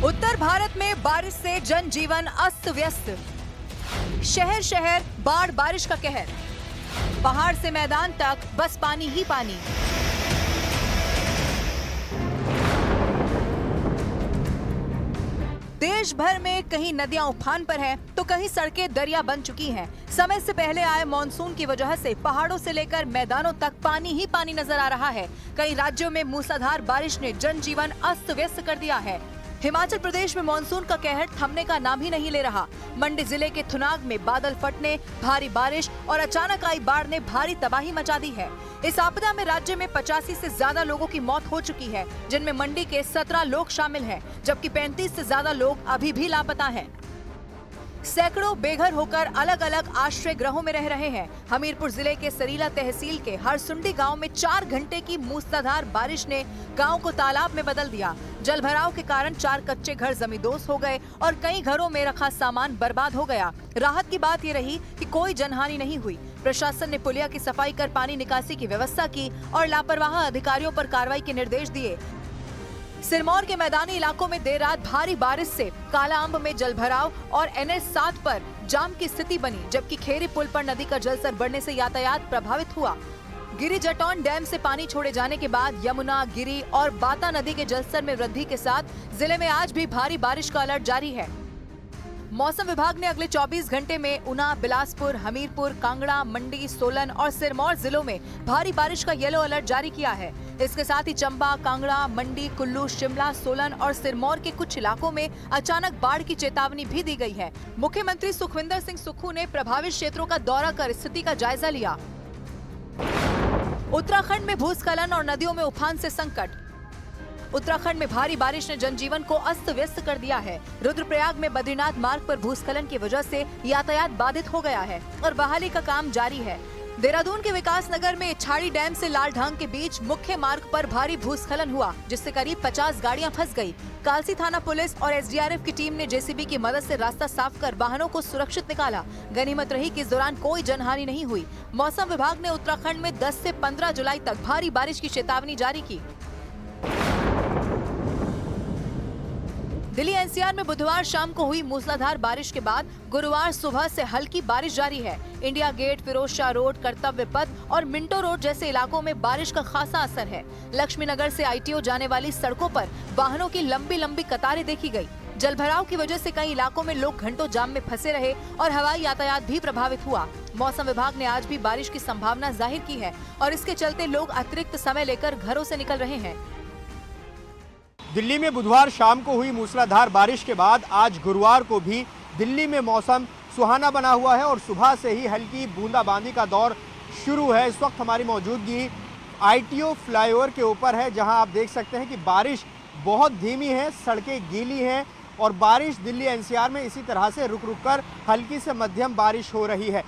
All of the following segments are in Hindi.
उत्तर भारत में बारिश से जनजीवन अस्त व्यस्त। शहर शहर बाढ़ बारिश का कहर। पहाड़ से मैदान तक बस पानी ही पानी। देश भर में कहीं नदियां उफान पर हैं, तो कहीं सड़कें दरिया बन चुकी हैं। समय से पहले आए मॉनसून की वजह से पहाड़ों से लेकर मैदानों तक पानी ही पानी नजर आ रहा है। कई राज्यों में मूसलाधार बारिश ने जनजीवन अस्त व्यस्त कर दिया है। हिमाचल प्रदेश में मॉनसून का कहर थमने का नाम ही नहीं ले रहा। मंडी जिले के थुनाग में बादल फटने, भारी बारिश और अचानक आई बाढ़ ने भारी तबाही मचा दी है। इस आपदा में राज्य में 85 से ज्यादा लोगों की मौत हो चुकी है, जिनमें मंडी के 17 लोग शामिल हैं, जबकि 35 से ज्यादा लोग अभी भी लापता हैं। सैकड़ों बेघर होकर अलग अलग आश्रय गृहों में रह रहे हैं। हमीरपुर जिले के सरीला तहसील के हरसुंडी गांव में 4 घंटे की मूसलाधार बारिश ने गांव को तालाब में बदल दिया। जलभराव के कारण 4 कच्चे घर जमींदोज हो गए और कई घरों में रखा सामान बर्बाद हो गया। राहत की बात ये रही कि कोई जनहानि नहीं हुई। प्रशासन ने पुलिया की सफाई कर पानी निकासी की व्यवस्था की और लापरवाह अधिकारियों पर कार्रवाई के निर्देश दिए। सिरमौर के मैदानी इलाकों में देर रात भारी बारिश से काला अम्ब में जलभराव और NH 7 पर जाम की स्थिति बनी, जबकि खेरी पुल पर नदी का जलस्तर बढ़ने से यातायात प्रभावित हुआ। गिरी जटौन डैम से पानी छोड़े जाने के बाद यमुना, गिरी और बाता नदी के जलस्तर में वृद्धि के साथ जिले में आज भी भारी बारिश का अलर्ट जारी है। मौसम विभाग ने अगले 24 घंटे में ऊना, बिलासपुर, हमीरपुर, कांगड़ा, मंडी, सोलन और सिरमौर जिलों में भारी बारिश का येलो अलर्ट जारी किया है। इसके साथ ही चंबा, कांगड़ा, मंडी, कुल्लू, शिमला, सोलन और सिरमौर के कुछ इलाकों में अचानक बाढ़ की चेतावनी भी दी गई है। मुख्यमंत्री सुखविंदर सिंह सुक्खू ने प्रभावित क्षेत्रों का दौरा कर स्थिति का जायजा लिया। उत्तराखंड में भूस्खलन और नदियों में उफान से संकट। उत्तराखंड में भारी बारिश ने जनजीवन को अस्त व्यस्त कर दिया है। रुद्रप्रयाग में बद्रीनाथ मार्ग पर भूस्खलन की वजह से यातायात बाधित हो गया है और बहाली का काम जारी है। देहरादून के विकास नगर में इछाड़ी डैम से लालढांग के बीच मुख्य मार्ग पर भारी भूस्खलन हुआ, जिससे करीब 50 गाड़ियां फंस गई। कालसी थाना पुलिस और SDRF की टीम ने JCB की मदद से रास्ता साफ कर वाहनों को सुरक्षित निकाला। गनीमत रही कि इस दौरान कोई जनहानि नहीं हुई। मौसम विभाग ने उत्तराखंड में 10 से 15 जुलाई तक भारी बारिश की चेतावनी जारी की। दिल्ली NCR में बुधवार शाम को हुई मूसलाधार बारिश के बाद गुरुवार सुबह से हल्की बारिश जारी है। India Gate, Firoz Shah road, Kartavya Path और मिंटो रोड जैसे इलाकों में बारिश का खासा असर है। लक्ष्मी नगर से ITO जाने वाली सड़कों पर वाहनों की लंबी लंबी कतारें देखी गई। जलभराव की वजह से कई इलाकों में लोग घंटों जाम में फंसे रहे और हवाई यातायात भी प्रभावित हुआ। मौसम विभाग ने आज भी बारिश की संभावना जाहिर की है और इसके चलते लोग अतिरिक्त समय लेकर घरों से निकल रहे हैं। दिल्ली में बुधवार शाम को हुई मूसलाधार बारिश के बाद आज गुरुवार को भी दिल्ली में मौसम सुहाना बना हुआ है और सुबह से ही हल्की बूंदाबांदी का दौर शुरू है। इस वक्त हमारी मौजूदगी ITO फ्लाईओवर के ऊपर है, जहां आप देख सकते हैं कि बारिश बहुत धीमी है, सड़कें गीली हैं और बारिश दिल्ली NCR में इसी तरह से रुक रुक कर हल्की से मध्यम बारिश हो रही है।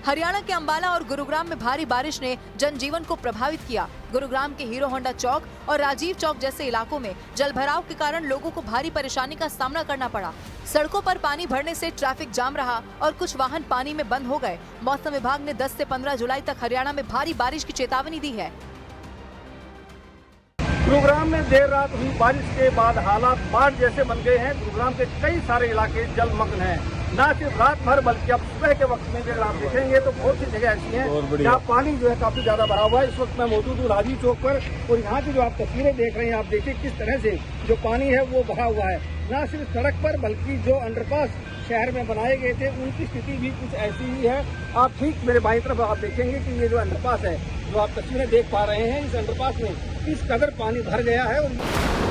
हरियाणा के अंबाला और गुरुग्राम में भारी बारिश ने जनजीवन को प्रभावित किया। गुरुग्राम के हीरो होंडा चौक और राजीव चौक जैसे इलाकों में जलभराव के कारण लोगों को भारी परेशानी का सामना करना पड़ा। सड़कों पर पानी भरने से ट्रैफिक जाम रहा और कुछ वाहन पानी में बंद हो गए। मौसम विभाग ने 10 से 15 जुलाई तक हरियाणा में भारी बारिश की चेतावनी दी है। गुरुग्राम में देर रात हुई बारिश के बाद हालात बाढ़ जैसे बन गए हैं। गुरुग्राम के कई सारे इलाके जलमग्न हैं। न सिर्फ रात भर बल्कि अब सुबह के वक्त में अगर आप देखेंगे तो बहुत सी जगह ऐसी हैं जहाँ पानी जो है काफी ज्यादा भरा हुआ है। इस वक्त मैं मौजूद हूँ राजीव चौक पर और यहाँ की जो आप तस्वीरें देख रहे हैं, आप देखिए किस तरह से जो पानी है वो भरा हुआ है। न सिर्फ सड़क पर बल्कि जो अंडरपास शहर में बनाए गए थे उनकी स्थिति भी कुछ ऐसी ही है। आप ठीक मेरे बाईं तरफ आप देखेंगे कि ये जो अंडरपास है, जो आप तस्वीरें देख पा रहे हैं, इस अंडरपास में किस कदर पानी भर गया है।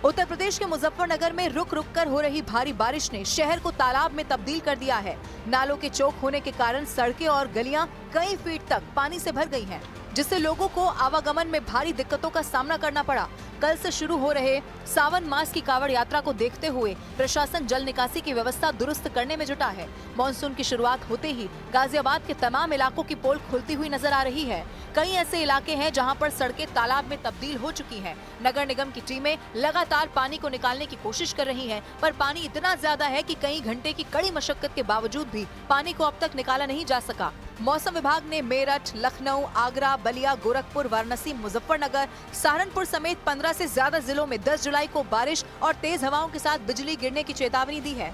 उत्तर प्रदेश के मुजफ्फरनगर में रुक रुक कर हो रही भारी बारिश ने शहर को तालाब में तब्दील कर दिया है। नालों के चौक होने के कारण सड़कें और गलियां कई फीट तक पानी से भर गई हैं, जिससे लोगों को आवागमन में भारी दिक्कतों का सामना करना पड़ा। कल से शुरू हो रहे सावन मास की कावड़ यात्रा को देखते हुए प्रशासन जल निकासी की व्यवस्था दुरुस्त करने में जुटा है। मानसून की शुरुआत होते ही गाजियाबाद के तमाम इलाकों की पोल खुलती हुई नजर आ रही है। कई ऐसे इलाके हैं जहां पर सड़कें तालाब में तब्दील हो चुकी हैं। नगर निगम की टीमें लगातार पानी को निकालने की कोशिश कर रही हैं, पर पानी इतना ज्यादा है कि कई घंटे की कड़ी मशक्कत के बावजूद भी पानी को अब तक निकाला नहीं जा सका। मौसम विभाग ने मेरठ, लखनऊ, आगरा, बलिया, गोरखपुर, वाराणसी, मुजफ्फरनगर, सहारनपुर समेत 15 से ज्यादा जिलों में 10 जुलाई को बारिश और तेज हवाओं के साथ बिजली गिरने की चेतावनी दी है।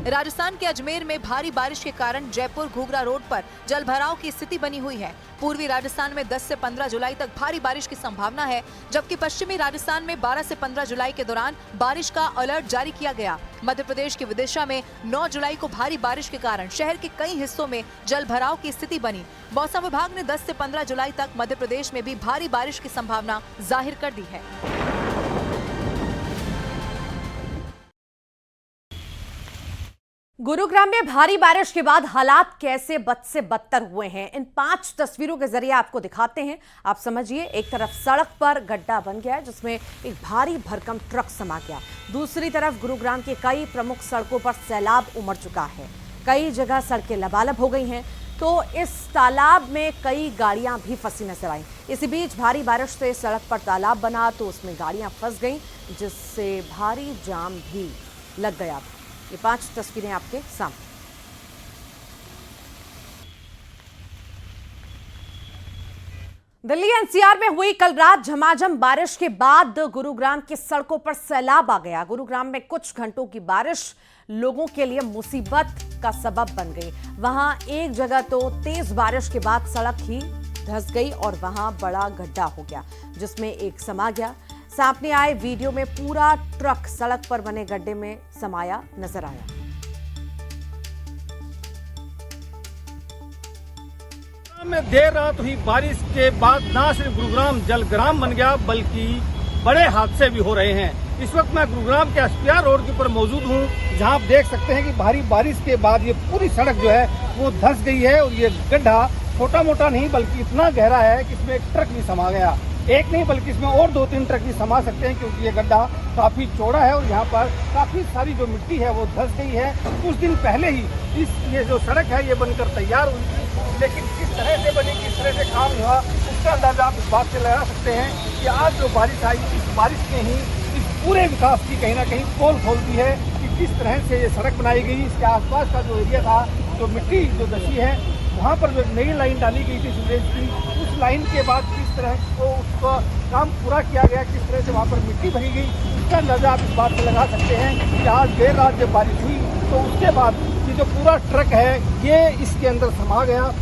राजस्थान के अजमेर में भारी बारिश के कारण जयपुर घूगरा रोड पर जलभराव की स्थिति बनी हुई है। पूर्वी राजस्थान में 10 से 15 जुलाई तक भारी बारिश की संभावना है, जबकि पश्चिमी राजस्थान में 12 से 15 जुलाई के दौरान बारिश का अलर्ट जारी किया गया। मध्य प्रदेश के विदिशा में 9 जुलाई को भारी बारिश के कारण शहर के कई हिस्सों में जलभराव की स्थिति बनी। मौसम विभाग ने 10 से 15 जुलाई तक मध्य प्रदेश में भी भारी बारिश की संभावना जाहिर कर दी है। गुरुग्राम में भारी बारिश के बाद हालात कैसे बद से बदतर हुए हैं, इन 5 तस्वीरों के जरिए आपको दिखाते हैं। आप समझिए, एक तरफ सड़क पर गड्ढा बन गया है जिसमें एक भारी भरकम ट्रक समा गया। दूसरी तरफ गुरुग्राम की कई प्रमुख सड़कों पर सैलाब उमड़ चुका है। कई जगह सड़कें लबालब हो गई हैं, तो इस तालाब में कई गाड़ियां भी फंसी नजर आई। इसी बीच भारी बारिश से सड़क पर तालाब बना तो उसमें गाड़ियां फंस गईं, जिससे भारी जाम भी लग गया। ये 5 तस्वीरें आपके सामने। दिल्ली एनसीआर में हुई कल रात झमाझम बारिश के बाद गुरुग्राम की सड़कों पर सैलाब आ गया। गुरुग्राम में कुछ घंटों की बारिश लोगों के लिए मुसीबत का सबब बन गई। वहां एक जगह तो तेज बारिश के बाद सड़क ही धंस गई और वहां बड़ा गड्ढा हो गया जिसमें एक समा गया। सामने आए वीडियो में पूरा ट्रक सड़क पर बने गड्ढे में समाया नजर आया। में देर रात हुई बारिश के बाद न सिर्फ गुरुग्राम जलग्राम बन गया बल्कि बड़े हादसे भी हो रहे हैं। इस वक्त मैं गुरुग्राम के एसपीआर रोड के ऊपर मौजूद हूं, जहां आप देख सकते हैं कि भारी बारिश के बाद ये पूरी सड़क जो है वो धंस गई है और ये गड्ढा छोटा मोटा नहीं बल्कि इतना गहरा है कि इसमें एक ट्रक भी समा गया। एक नहीं बल्कि इसमें और 2-3 ट्रक भी समा सकते हैं, क्योंकि ये गड्ढा काफी चौड़ा है और यहाँ पर काफी सारी जो मिट्टी है वो धंस गई है। कुछ दिन पहले ही ये जो सड़क है ये बनकर तैयार हुई थी, लेकिन किस तरह से बनी, किस तरह से काम हुआ, उसका अंदाजा आप इस बात से लगा सकते हैं कि आज जो बारिश आई, इस बारिश ने ही इस पूरे विकास की कहीं ना कहीं पोल खोल दी है कि किस तरह से ये सड़क बनाई गई। इसके आसपास का जो एरिया था, जो मिट्टी जो धसी है, वहाँ पर जो नई लाइन डाली गई थी सीवरेज की, उस लाइन के बाद किस तरह को उसका काम पूरा किया गया, किस तरह से वहाँ पर मिट्टी भरी गई, उसका अंदाजा आप इस बात से लगा सकते हैं कि आज देर रात जब बारिश हुई तो उसके बाद ये जो पूरा ट्रक है ये इसके अंदर समा गया।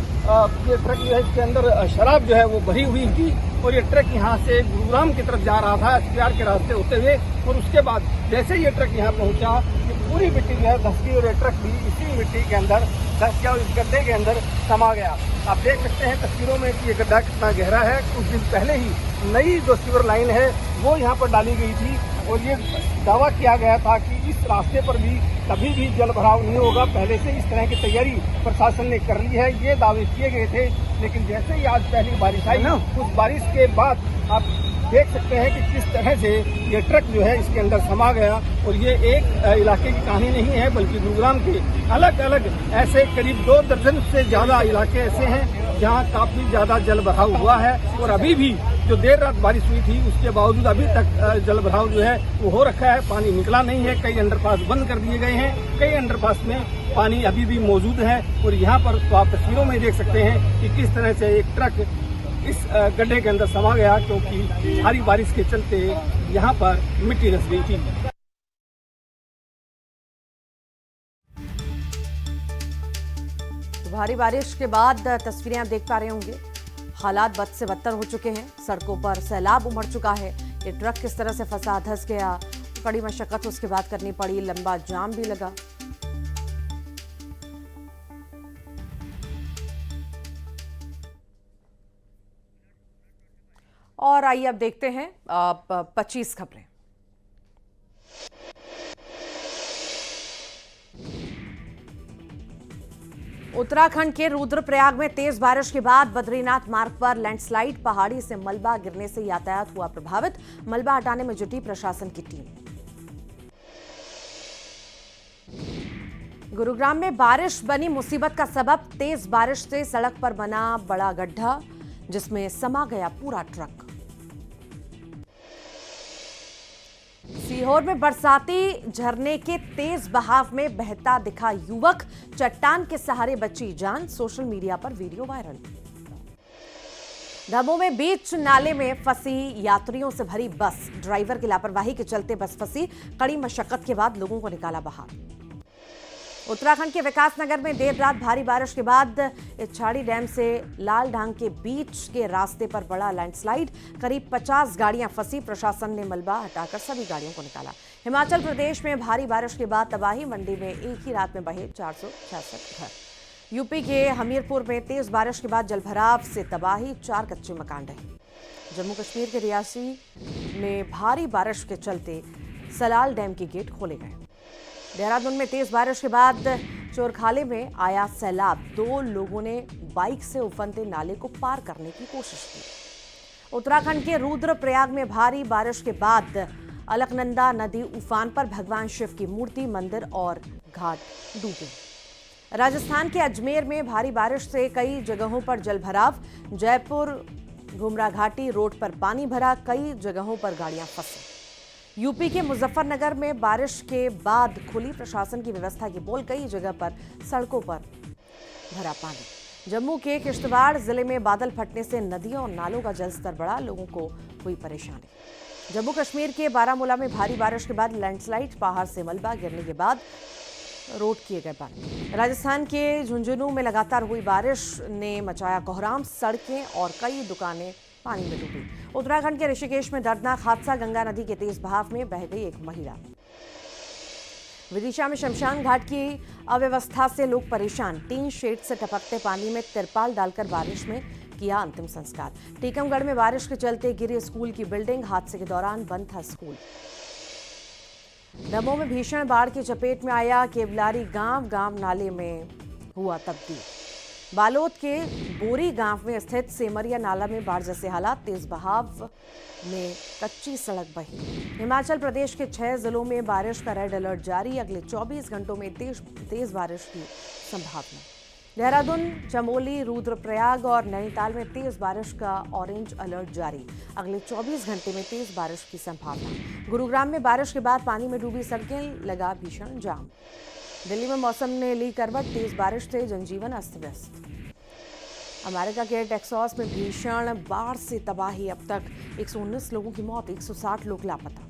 ये ट्रक जो है इसके अंदर शराब जो है वो भरी हुई थी और ये ट्रक यहाँ से गुरुग्राम की तरफ जा रहा था एसपीआर के रास्ते होते हुए, और उसके बाद जैसे ये ट्रक यहाँ पहुँचा ये पूरी मिट्टी जो है धस गई और ये ट्रक भी इसी मिट्टी के अंदर धस गया और इस गड्ढे के अंदर समा गया। आप देख सकते हैं तस्वीरों में कि ये गड्ढा कितना गहरा है। कुछ दिन पहले ही नई जो सीवर लाइन है वो यहाँ पर डाली गई थी और ये दावा किया गया था कि इस रास्ते पर भी कभी भी जल भराव नहीं होगा। पहले से इस तरह की तैयारी प्रशासन ने कर ली है, ये दावे किए गए थे। लेकिन जैसे ही आज पहली बारिश आई, उस बारिश के बाद आप देख सकते हैं कि किस तरह से ये ट्रक जो है इसके अंदर समा गया। और ये एक इलाके की कहानी नहीं है बल्कि गुरुग्राम के अलग अलग ऐसे करीब 2 दर्जन से ज्यादा इलाके ऐसे हैं जहाँ काफी ज्यादा जल भराव हुआ है। और अभी भी जो देर रात बारिश हुई थी उसके बावजूद अभी तक जल भराव जो है वो हो रखा है, पानी निकला नहीं है। कई अंडरपास बंद कर दिए गए हैं, कई अंडरपास में पानी अभी भी मौजूद है। और यहाँ पर तो आप तस्वीरों में देख सकते हैं कि किस तरह से एक ट्रक इस गड्ढे के अंदर समा गया, क्योंकि भारी बारिश के चलते यहाँ पर मिट्टी धंस गई थी। तो भारी बारिश के बाद तस्वीरें आप देख पा रहे होंगे, हालात बद से बदतर हो चुके हैं। सड़कों पर सैलाब उमड़ चुका है। ये ट्रक किस तरह से फंसा, धंस गया, कड़ी मशक्कत उसके बाद करनी पड़ी, लंबा जाम भी लगा। और आइए अब देखते हैं 25 खबरें। उत्तराखंड के रुद्रप्रयाग में तेज बारिश के बाद बद्रीनाथ मार्ग पर लैंडस्लाइड, पहाड़ी से मलबा गिरने से यातायात हुआ प्रभावित। मलबा हटाने में जुटी प्रशासन की टीम। गुरुग्राम में बारिश बनी मुसीबत का सबब, तेज बारिश से सड़क पर बना बड़ा गड्ढा जिसमें समा गया पूरा ट्रक। सीहोर में बरसाती झरने के तेज बहाव में बहता दिखा युवक, चट्टान के सहारे बची जान, सोशल मीडिया पर वीडियो वायरल। दमोह में बीच नाले में फंसी यात्रियों से भरी बस, ड्राइवर की लापरवाही के चलते बस फंसी, कड़ी मशक्कत के बाद लोगों को निकाला बाहर। उत्तराखंड के विकासनगर में देर रात भारी बारिश के बाद इच्छाड़ी डैम से लाल ढांग के बीच के रास्ते पर बड़ा लैंडस्लाइड, करीब 50 गाड़ियां फंसी, प्रशासन ने मलबा हटाकर सभी गाड़ियों को निकाला। हिमाचल प्रदेश में भारी बारिश के बाद तबाही, मंडी में एक ही रात में बहे 466 घर। यूपी के हमीरपुर में तेज बारिश के बाद जलभराव से तबाही, 4 कच्चे मकान रहे। जम्मू कश्मीर के रियासी में भारी बारिश के चलते सलाल डैम के गेट खोले गए। देहरादून में तेज बारिश के बाद चोरखाले में आया सैलाब, 2 लोगों ने बाइक से उफनते नाले को पार करने की कोशिश की। उत्तराखंड के रुद्रप्रयाग में भारी बारिश के बाद अलकनंदा नदी उफान पर, भगवान शिव की मूर्ति, मंदिर और घाट डूबे। राजस्थान के अजमेर में भारी बारिश से कई जगहों पर जलभराव, जयपुर घुमरा घाटी रोड पर पानी भरा, कई जगहों पर गाड़ियां फंसी। यूपी के मुजफ्फरनगर में बारिश के बाद खुली प्रशासन की व्यवस्था की पोल, कई जगह पर सड़कों पर भरा पानी। जम्मू के किश्तवाड़ जिले में बादल फटने से नदियों और नालों का जलस्तर बढ़ा, लोगों को हुई परेशानी। जम्मू कश्मीर के बारामूला में भारी बारिश के बाद लैंडस्लाइड, पहाड़ से मलबा गिरने के बाद रोड किए गए बंद। राजस्थान के झुंझुनू में लगातार हुई बारिश ने मचाया कोहराम, सड़कें और कई दुकानें पानी में डूबी। उत्तराखंड के ऋषिकेश में दर्दनाक हादसा, गंगा नदी के तेज बहाव में बह गई एक महिला। विदिशा में शमशान घाट की अव्यवस्था से लोग परेशान, टीन शेड से टपकते पानी में तिरपाल डालकर बारिश में किया अंतिम संस्कार। टीकमगढ़ में बारिश के चलते गिरी स्कूल की बिल्डिंग, हादसे के दौरान बंद था स्कूल। दमोह में भीषण बाढ़ की चपेट में आया केवलारी गांव नाले में हुआ तब्दील। बालोद के बोरी गांव में स्थित सेमरिया नाला में बाढ़ जैसे हालात, तेज बहाव में कच्ची सड़क बही। हिमाचल प्रदेश के 6 जिलों में बारिश का रेड अलर्ट जारी, अगले 24 घंटों में तेज बारिश की संभावना। देहरादून, चमोली, रुद्रप्रयाग और नैनीताल में तेज बारिश का ऑरेंज अलर्ट जारी, अगले 24 घंटे में तेज बारिश की संभावना। गुरुग्राम में बारिश के बाद पानी में डूबी सड़कें, लगा भीषण जाम। दिल्ली में मौसम ने ली करवट, तेज बारिश से जनजीवन अस्त व्यस्त। अमेरिका के टेक्सास में भीषण बाढ़ से तबाही, अब तक 119 लोगों की मौत, 160 लोग लापता।